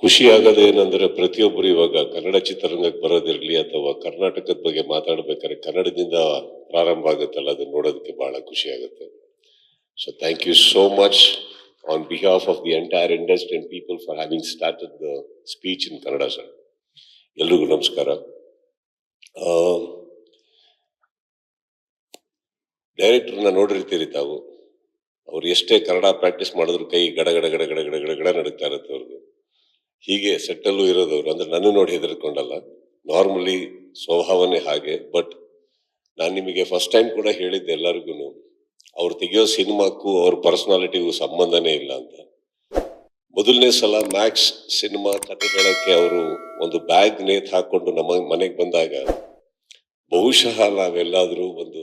ಖುಷಿ ಆಗೋದೇನಂದ್ರೆ ಪ್ರತಿಯೊಬ್ಬರು ಇವಾಗ ಕನ್ನಡ ಚಿತ್ರರಂಗಕ್ಕೆ ಬರೋದಿರಲಿ ಅಥವಾ ಕರ್ನಾಟಕದ ಬಗ್ಗೆ ಮಾತಾಡ್ಬೇಕಾದ್ರೆ ಕನ್ನಡದಿಂದ ಪ್ರಾರಂಭ ಆಗುತ್ತಲ್ಲ ಅದನ್ನ ನೋಡೋದಕ್ಕೆ ಬಹಳ ಖುಷಿ ಆಗುತ್ತೆ. So thank you so much on behalf of the entire industry and people for having started the speech in Kannada sir. ಎಲ್ರಿಗೂ ನಮಸ್ಕಾರ. ಡೈರೆಕ್ಟರ್ನ ನೋಡಿರ್ತೀರಿ ತಾವು. ಅವ್ರು ಎಷ್ಟೇ ಕನ್ನಡ ಪ್ರಾಕ್ಟೀಸ್ ಮಾಡಿದ್ರು ಕೈ ಗಡ ಗಡ ಗಡ ಗಡ ಗಡ ಗಡ ಗಡ ನಡುತ್ತಾ ಇರುತ್ತೆ ಅವ್ರದ್ದು. ಹೀಗೆ ಸೆಟ್ಟಲ್ಲೂ ಇರೋದವ್ರು, ಅಂದ್ರೆ ನನ್ನ ನೋಡಿ ಹೆದರ್ಕೊಂಡಲ್ಲ, ನಾರ್ಮಲಿ ಸ್ವಭಾವನೆ ಹಾಗೆ. ಬಟ್ ನಾನು ನಿಮಗೆ ಫಸ್ಟ್ ಟೈಮ್ ಕೂಡ ಹೇಳಿದ್ದೆ ಎಲ್ಲರಿಗೂ, ಅವ್ರು ತೆಗೆಯೋ ಸಿನಿಮಾಕ್ಕೂ ಅವ್ರ ಪರ್ಸನಾಲಿಟಿಗೂ ಸಂಬಂಧನೇ ಇಲ್ಲ ಅಂತ. ಮೊದಲನೇ ಸಲ ಮ್ಯಾಕ್ಸ್ ಸಿನಿಮಾ ಕತೆ ಹೇಳಕ್ಕೆ ಅವರು ಒಂದು ಬ್ಯಾಗ್ ನೇತ್ ಹಾಕೊಂಡು ನಮ್ಮ ಮನೆಗೆ ಬಂದಾಗ ಬಹುಶಃ ನಾವೆಲ್ಲಾದ್ರೂ ಒಂದು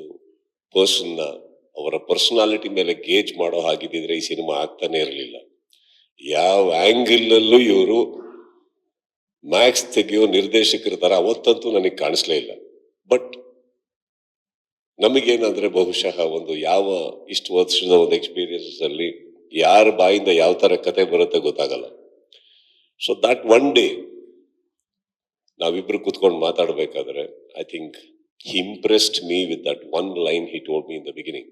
ಪರ್ಸನ್ನ ಅವರ ಪರ್ಸನಾಲಿಟಿ ಮೇಲೆ ಗೇಜ್ ಮಾಡೋ ಹಾಗಿದ್ದಿದ್ರೆ ಈ ಸಿನಿಮಾ ಆಗ್ತಾನೆ ಇರಲಿಲ್ಲ. ಯಾವ ಆಂಗಲ್ ಅಲ್ಲೂ ಇವರು ಮ್ಯಾಕ್ಸ್ ತೆಗೆಯೋ ನಿರ್ದೇಶಕರ ತರ ಅವತ್ತಂತೂ ನನಗೆ ಕಾಣಿಸ್ಲೇ ಇಲ್ಲ. ಬಟ್ ನಮಗೇನಂದ್ರೆ ಬಹುಶಃ ಒಂದು ಯಾವ ಇಷ್ಟು ವರ್ಷದ ಒಂದು ಎಕ್ಸ್ಪೀರಿಯನ್ಸ್ ಅಲ್ಲಿ ಯಾರ ಬಾಯಿಂದ ಯಾವ ತರ ಕತೆ ಬರುತ್ತೆ ಗೊತ್ತಾಗಲ್ಲ. ಸೊ ದಟ್ ಒನ್ ಡೇ ನಾವಿಬ್ರು ಕುತ್ಕೊಂಡು ಮಾತಾಡ್ಬೇಕಾದ್ರೆ I think he impressed me with that one line he told me in the beginning.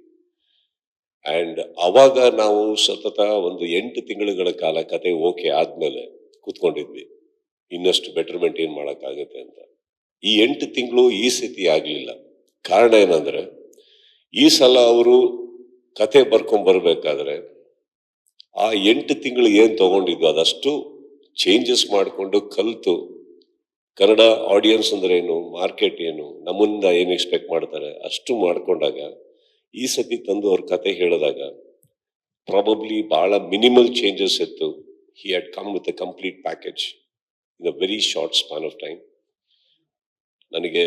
And ಅವಾಗ ನಾವು ಸತತ ಒಂದು 8 ತಿಂಗಳುಗಳ ಕಾಲ ಕತೆ ಓಕೆ ಆದ್ಮೇಲೆ ಕೂತ್ಕೊಂಡಿದ್ವಿ, ಇನ್ನಷ್ಟು ಬೆಟರ್ಮೆಂಟ್ ಏನ್ ಮಾಡಕ್ಕಾಗತ್ತೆ ಅಂತ. ಈ 8 ತಿಂಗಳು ಈ ಸ್ಥಿತಿ ಆಗ್ಲಿಲ್ಲ. ಕಾರಣ ಏನಂದ್ರೆ ಈ ಸಲ ಅವರು ಕತೆ ಬರ್ಬೇಕಾದ್ರೆ ಆ 8 ತಿಂಗಳು ಏನ್ ತಗೊಂಡಿದ್ವು ಅದಷ್ಟು ಚೇಂಜಸ್ ಮಾಡಿಕೊಂಡು ಕಲ್ತು ಕನ್ನಡ ಆಡಿಯನ್ಸ್ ಅಂದ್ರೆ ಏನು, ಮಾರ್ಕೆಟ್ ಏನು, ನಮ್ಮಿಂದ ಏನು ಎಕ್ಸ್ಪೆಕ್ಟ್ ಮಾಡ್ತಾರೆ ಅಷ್ಟು ಮಾಡ್ಕೊಂಡಾಗ ಈ ಸತಿ ತಂದು ಅವ್ರ ಕತೆ ಹೇಳಿದಾಗ ಪ್ರಾಬಬ್ಲಿ ಬಹಳ ಮಿನಿಮಲ್ ಚೇಂಜಸ್ ಇತ್ತು. He had come with a complete package in a very short span of time. ನನಗೆ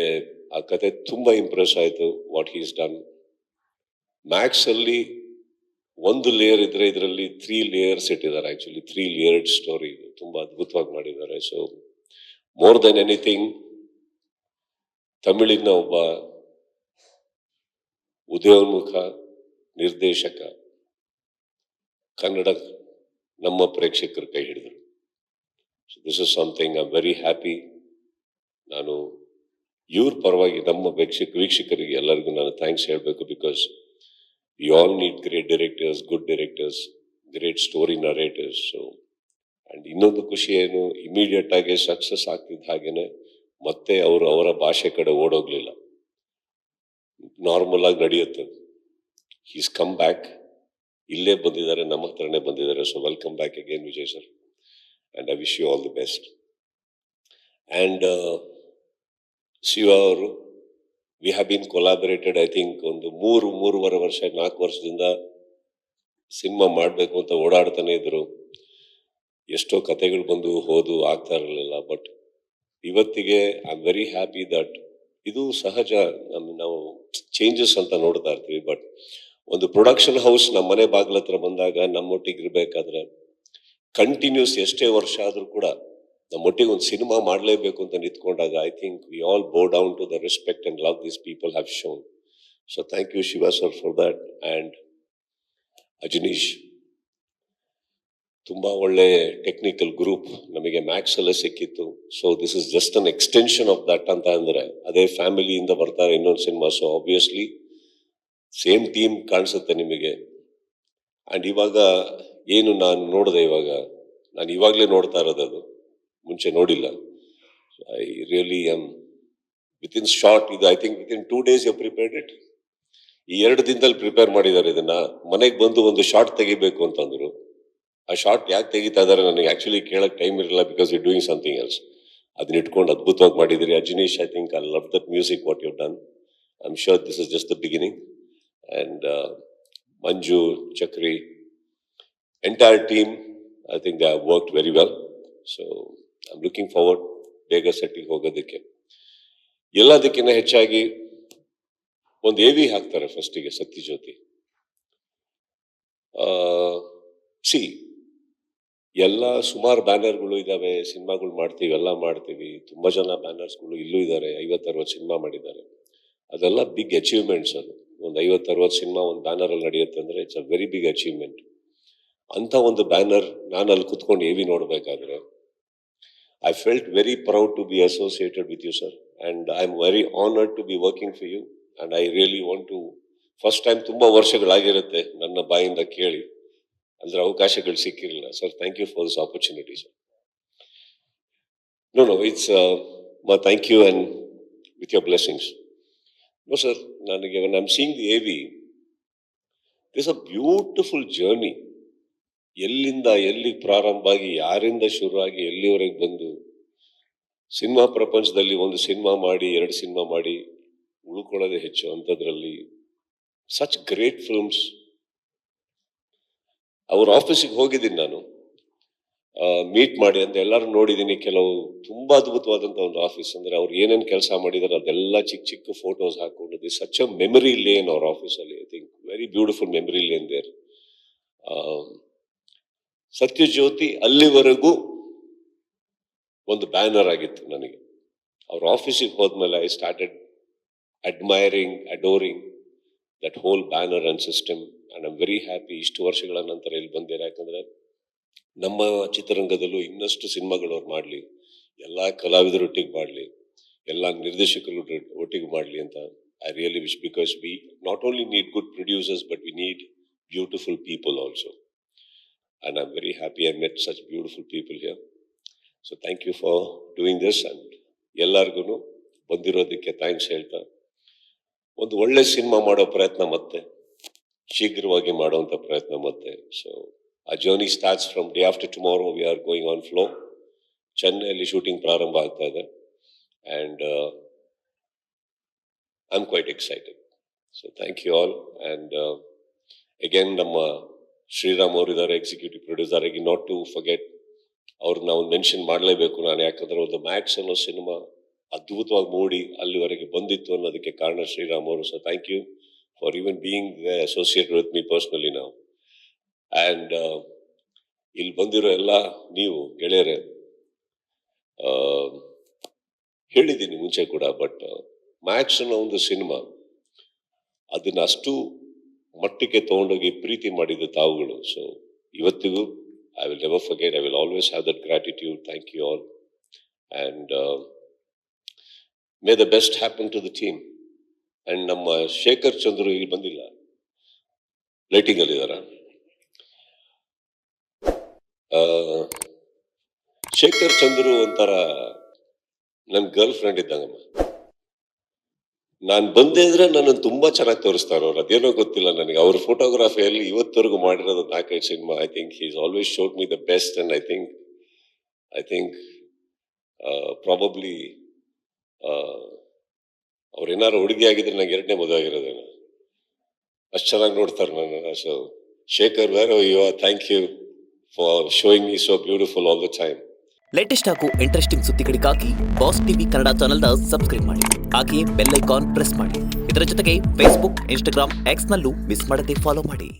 ಆ ಕತೆ ತುಂಬಾ ಇಂಪ್ರೆಸ್ ಆಯ್ತು ವಾಟ್ ಹೀಸ್ ಡನ್. ಮ್ಯಾಕ್ಸ್ ಅಲ್ಲಿ ಒಂದು ಲೇಯರ್ ಇದ್ರೆ ಇದರಲ್ಲಿ 3 ಲೇಯರ್ಸ್ ಇಟ್ಟಿದ್ದಾರೆ. ಆಕ್ಚುಲಿ 3 ಲೇಯರ್ಡ್ ಸ್ಟೋರಿ ತುಂಬಾ ಅದ್ಭುತವಾಗಿ ಮಾಡಿದ್ದಾರೆ. ಸೊ ಮೋರ್ ದೆನ್ ಎನಿಥಿಂಗ್ ತಮಿಳಿನ ಒಬ್ಬ ಉದಯೋನ್ಮುಖ ನಿರ್ದೇಶಕ ಕನ್ನಡ ನಮ್ಮ ಪ್ರೇಕ್ಷಕರ ಕೈ ಹಿಡಿದರು. So this is something I am very happy. ನಾನು ಇವ್ರ ಪರವಾಗಿ ನಮ್ಮ ವೀಕ್ಷಕರಿಗೆ ಎಲ್ಲರಿಗೂ ನಾನು ಥ್ಯಾಂಕ್ಸ್ ಹೇಳಬೇಕು. Because we all need great directors, good directors, great story narrators. So and ಇನ್ನೊಂದು ಖುಷಿ ಏನು, ಇಮಿಡಿಯೇಟ್ ಆಗಿ ಸಕ್ಸಸ್ ಆಗ್ತಿದ್ದ ಹಾಗೇನೆ ಮತ್ತೆ ಅವರು ಅವರ ಭಾಷೆ ಕಡೆ ಓಡೋಗ್ಲಿಲ್ಲ, ನಾರ್ಮಲ್ ಆಗಿ ನಡೆಯುತ್ತೆ. ಹೀಸ್ ಕಮ್ ಬ್ಯಾಕ್, ಇಲ್ಲೇ ಬಂದಿದ್ದಾರೆ, ನಮ್ಮ ಹತ್ರನೇ ಬಂದಿದ್ದಾರೆ. So welcome back again Vijay sir, and I wish you all the best. And Shiva ಅವರು, we have been collaborated I think ಒಂದು 3.5 ವರ್ಷ 4 ವರ್ಷದಿಂದ ಸಿನಿಮಾ ಮಾಡಬೇಕು ಅಂತ ಓಡಾಡ್ತಾನೆ ಇದ್ರು. ಎಷ್ಟೋ ಕತೆಗಳು ಬಂದು ಹೋದು ಆಗ್ತಾ ಇರಲಿಲ್ಲ. ಬಟ್ ಇವತ್ತಿಗೆ I am very happy that ಇದು ಸಹಜ, ನಾವು ಚೇಂಜಸ್ ಅಂತ ನೋಡ್ತಾ ಇರ್ತೀವಿ. ಬಟ್ ಒಂದು ಪ್ರೊಡಕ್ಷನ್ ಹೌಸ್ ನಮ್ಮ ಮನೆ ಬಾಗಿಲ ಹತ್ರ ಬಂದಾಗ ನಮ್ಮೊಟ್ಟಿಗೆ ಇರ್ಬೇಕಾದ್ರೆ ಕಂಟಿನ್ಯೂಸ್ ಎಷ್ಟೇ ವರ್ಷ ಆದ್ರೂ ಕೂಡ ನಮ್ಮೊಟ್ಟಿಗೆ ಒಂದು ಸಿನಿಮಾ ಮಾಡಲೇಬೇಕು ಅಂತ ನಿಂತ್ಕೊಂಡಾಗ I think we all bow down to the respect and love this people have shown. So thank you Shiva sir for that. And Ajaneesh, ತುಂಬಾ ಒಳ್ಳೆ ಟೆಕ್ನಿಕಲ್ ಗ್ರೂಪ್ ನಮಗೆ ಮ್ಯಾಕ್ಸ್ ಅಲ್ಲೇ ಸಿಕ್ಕಿತ್ತು. So this is just an extension of that ಅಂತ ಅಂದ್ರೆ ಅದೇ ಫ್ಯಾಮಿಲಿಯಿಂದ ಬರ್ತಾರೆ ಇನ್ನೊಂದು cinema. So obviously same team ಕಾಣಿಸುತ್ತೆ ನಿಮಗೆ. ಅಂಡ್ ಇವಾಗ ಏನು ನಾನು ನೋಡಿದೆ, ನಾನು ಇವಾಗಲೇ ನೋಡ್ತಾ ಇರೋದು, ಅದು ಮುಂಚೆ ನೋಡಿಲ್ಲ. I really am within short. ಇದು I think within 2 days you prepared it. ಈ 2 ದಿನದಲ್ಲಿ ಪ್ರಿಪೇರ್ ಮಾಡಿದ್ದಾರೆ ಇದನ್ನ. ಮನೆಗೆ ಬಂದು ಒಂದು ಶಾರ್ಟ್ ತೆಗಿಬೇಕು ಅಂತಂದ್ರು. ಆ ಶಾರ್ಟ್ ಯಾಕೆ ತೆಗಿತಾ ಇದಾರೆ ನನಗೆ ಆಕ್ಚುಲಿ ಕೇಳಕ್ ಟೈಮ್ ಇರಲಿಲ್ಲ, because you doing something else. ಅದನ್ನ ಇಟ್ಕೊಂಡು ಅದ್ಭುತವಾಗಿ ಮಾಡಿದಿರಿ. Ajaneesh, I think I love that music what you done. I am sure this is just the beginning. And Manju, Chakri, entire team, I think they have worked very well. So I am looking forward ಬೇಗ ಸೆಟ್ಟಿಗೆ ಹೋಗೋದಕ್ಕೆ. ಎಲ್ಲದಕ್ಕಿಂತ ಹೆಚ್ಚಾಗಿ ಒಂದು AV ಹಾಕ್ತಾರೆ ಫಸ್ಟಿಗೆ, Sathyajyothi. C ಎಲ್ಲ ಸುಮಾರು ಬ್ಯಾನರ್ಗಳು ಇದಾವೆ, ಸಿನಿಮಾಗಳು ಮಾಡ್ತೀವಿ, ಎಲ್ಲ ಮಾಡ್ತೀವಿ. ತುಂಬಾ ಜನ ಬ್ಯಾನರ್ಸ್ಗಳು ಇಲ್ಲೂ ಇದ್ದಾರೆ, 50-60 ಸಿನಿಮಾ ಮಾಡಿದ್ದಾರೆ. ಅದೆಲ್ಲ ಬಿಗ್ ಅಚೀವ್ಮೆಂಟ್ಸ್. ಅದು ಒಂದು 50-60 ಸಿನಿಮಾ ಒಂದು ಬ್ಯಾನರ್ ಅಲ್ಲಿ ನಡೆಯುತ್ತೆ ಅಂದ್ರೆ it's a very big achievement. ಅಂತ ಒಂದು ಬ್ಯಾನರ್ ನಾನು ಅಲ್ಲಿ ಕುತ್ಕೊಂಡು AV ನೋಡ್ಬೇಕಾದ್ರೆ I felt very proud to be associated with you, sir. And I'm very honored to be working for you. And I really want to, first time ತುಂಬಾ ವರ್ಷಗಳಾಗಿರುತ್ತೆ ನನ್ನ ಬಾಯಿಂದ ಕೇಳಿ, ಅಂದ್ರೆ ಅವಕಾಶಗಳು ಸಿಕ್ಕಿರಲಿಲ್ಲ. Sir, thank you for this opportunity, sir. No, it's thank you and with your blessings. No, sir, when I'm seeing the AV, there's a beautiful journey. ಎಲ್ಲಿಂದ ಎಲ್ಲಿ ಪ್ರಾರಂಭ ಆಗಿ, ಯಾರಿಂದ ಶುರುವಾಗಿ ಎಲ್ಲಿವರೆಗೆ ಬಂದು, ಸಿನಿಮಾ ಪ್ರಪಂಚದಲ್ಲಿ ಒಂದು ಸಿನಿಮಾ ಮಾಡಿ, 2 ಸಿನಿಮಾ ಮಾಡಿ ಉಳ್ಕೊಳ್ಳೋದೇ ಹೆಚ್ಚು ಅಂಥದ್ರಲ್ಲಿ ಸಚ್ ಗ್ರೇಟ್ ಫಿಲ್ಮ್ಸ್. ಅವ್ರ ಆಫೀಸಿಗೆ ಹೋಗಿದ್ದೀನಿ ನಾನು, ಮೀಟ್ ಮಾಡಿ ಅಂತ ಎಲ್ಲರೂ ನೋಡಿದ್ದೀನಿ. ಕೆಲವು ತುಂಬಾ ಅದ್ಭುತವಾದಂಥ ಒಂದು ಆಫೀಸ್, ಅಂದ್ರೆ ಅವ್ರು ಏನೇನು ಕೆಲಸ ಮಾಡಿದಾರೆ ಅದೆಲ್ಲ ಚಿಕ್ಕ ಚಿಕ್ಕ ಫೋಟೋಸ್ ಹಾಕೊಂಡಿದ್ದೆ. ಸಚ್ ಅ ಮೆಮರಿ ಲೇನ್ ಅವ್ರ ಆಫೀಸಲ್ಲಿ. I think very beautiful memory lane there. Sathyajyothi ಅಲ್ಲಿವರೆಗೂ ಒಂದು ಬ್ಯಾನರ್ ಆಗಿತ್ತು ನನಗೆ. ಅವ್ರ ಆಫೀಸಿಗೆ ಹೋದ್ಮೇಲೆ I started admiring, adoring that whole banner and system. And I'm very happy ಇಷ್ಟು ವರ್ಷಗಳ ನಂತರ ಇಲ್ಲಿ ಬಂದಿರ. ಯಾಕಂದ್ರೆ ನಮ್ಮ ಚಿತ್ರರಂಗದಲ್ಲೂ ಇನ್ನಷ್ಟು ಸಿನಿಮಾಗಳು ಅವ್ರು ಮಾಡಲಿ, ಎಲ್ಲ ಕಲಾವಿದರೊಟ್ಟಿಗೆ ಮಾಡಲಿ, ಎಲ್ಲ ನಿರ್ದೇಶಕರು ಒಟ್ಟಿಗೆ ಮಾಡಲಿ ಅಂತ I really wish. Because we not only need good producers, but we need beautiful people also. And I'm very happy I met such beautiful people here. So thank you for doing this, and ಎಲ್ಲರಿಗೂ ಬಂದಿರೋದಕ್ಕೆ thanks ಹೇಳ್ತಾ, ಒಂದು ಒಳ್ಳೆ cinema ಮಾಡೋ ಪ್ರಯತ್ನ ಮತ್ತೆ ಶೀಘ್ರವಾಗಿ ಮಾಡುವಂಥ ಪ್ರಯತ್ನ ಮತ್ತೆ. ಸೊ ಆ journey starts from day after tomorrow. We are going on floor. ಚೆನ್ನೈಯಲ್ಲಿ ಶೂಟಿಂಗ್ ಪ್ರಾರಂಭ ಆಗ್ತಾ ಇದೆ, and I am quite excited. So thank you all. And again ನಮ್ಮ ಶ್ರೀರಾಮ್ ಅವರು ಇದ್ದಾರೆ, ಎಕ್ಸಿಕ್ಯೂಟಿವ್ ಪ್ರೊಡ್ಯೂಸರ್ ಆಗಿ. ನಾಟ್ ಟು ಫರ್ಗೆಟ್, ಅವ್ರನ್ನ ನಾವು ಮೆನ್ಷನ್ ಮಾಡಲೇಬೇಕು ನಾನು. ಯಾಕಂದ್ರೆ ಒಂದು ಮ್ಯಾಕ್ಸ್ ಅನ್ನೋ ಸಿನಿಮಾ ಅದ್ಭುತವಾಗಿ ಮೂಡಿ ಅಲ್ಲಿವರೆಗೆ ಬಂದಿತ್ತು ಅನ್ನೋದಕ್ಕೆ ಕಾರಣ ಶ್ರೀರಾಮ್ ಅವರು. So thank you for even being associated with me personally ನಾವು. ಆ್ಯಂಡ್ ಇಲ್ಲಿ ಬಂದಿರೋ ಎಲ್ಲ ನೀವು ಗೆಳೆಯರೇ, ಹೇಳಿದ್ದೀನಿ ಮುಂಚೆ ಕೂಡ, ಬಟ್ ಮ್ಯಾಕ್ಸ್ ಅನ್ನೋ ಒಂದು ಸಿನಿಮಾ ಅದನ್ನ ಅಷ್ಟು ಮಟ್ಟಿಗೆ ತಗೊಂಡೋಗಿ ಪ್ರೀತಿ ಮಾಡಿದ ತಾವುಗಳು. ಸೊ ಇವತ್ತಿಗೂ I will never forget. I will always have that gratitude. Thank you all. And may the best happen to the team. And ನಮ್ಮ ಶೇಖರ್ ಚಂದ್ರು ಇಲ್ಲಿ ಬಂದಿಲ್ಲ, ಲೈಟಿಂಗ್ ಅಲ್ಲಿ ಇದಾರ. ಶೇಖರ್ ಚಂದ್ರು ಒಂಥರ ನನ್ನ ಗರ್ಲ್ ಫ್ರೆಂಡ್ ಇದ್ದಂಗಮ್ಮ. ನಾನು ಬಂದೆ ಅಂದ್ರೆ ನನ್ನನ್ನು ತುಂಬಾ ಚೆನ್ನಾಗಿ ತೋರಿಸ್ತಾರೆ ಅವ್ರು. ಅದೇನೋ ಗೊತ್ತಿಲ್ಲ ನನಗೆ. ಅವ್ರ ಫೋಟೋಗ್ರಫಿಯಲ್ಲಿ ಇವತ್ತವರೆಗೂ ಮಾಡಿರೋದು 4-5 cinema. I think he is always showed me the best. And I think probably ಅವ್ರೇನಾರು ಹುಡುಗಿ ಆಗಿದ್ರೆ ನಂಗೆ 2ನೇ ಮದುವೆ ಆಗಿರೋದೇನು, ಅಷ್ಟು ಚೆನ್ನಾಗಿ ನೋಡ್ತಾರೆ ನನ್ನ. So Shekhar, where you are, thank you for showing me so beautiful all the time. Latest ಹಾಗೂ ಇಂಟ್ರೆಸ್ಟಿಂಗ್ ಸುದ್ದಿಗಳಿಗಾಗಿ ಬಾಸ್ ಟಿವಿ ಕನ್ನಡ ಚಾನೆಲ್ನ ಸಬ್ಸ್ಕ್ರೈಬ್ ಮಾಡಿ. ಹಾಗೆಯೇ ಬೆಲ್ ಐಕಾನ್ ಪ್ರೆಸ್ ಮಾಡಿ. ಇದರ ಜೊತೆಗೆ ಫೇಸ್ಬುಕ್, ಇನ್ಸ್ಟಾಗ್ರಾಮ್, ಎಕ್ಸ್ನಲ್ಲೂ ಮಿಸ್ ಮಾಡದೆ ಫಾಲೋ ಮಾಡಿ.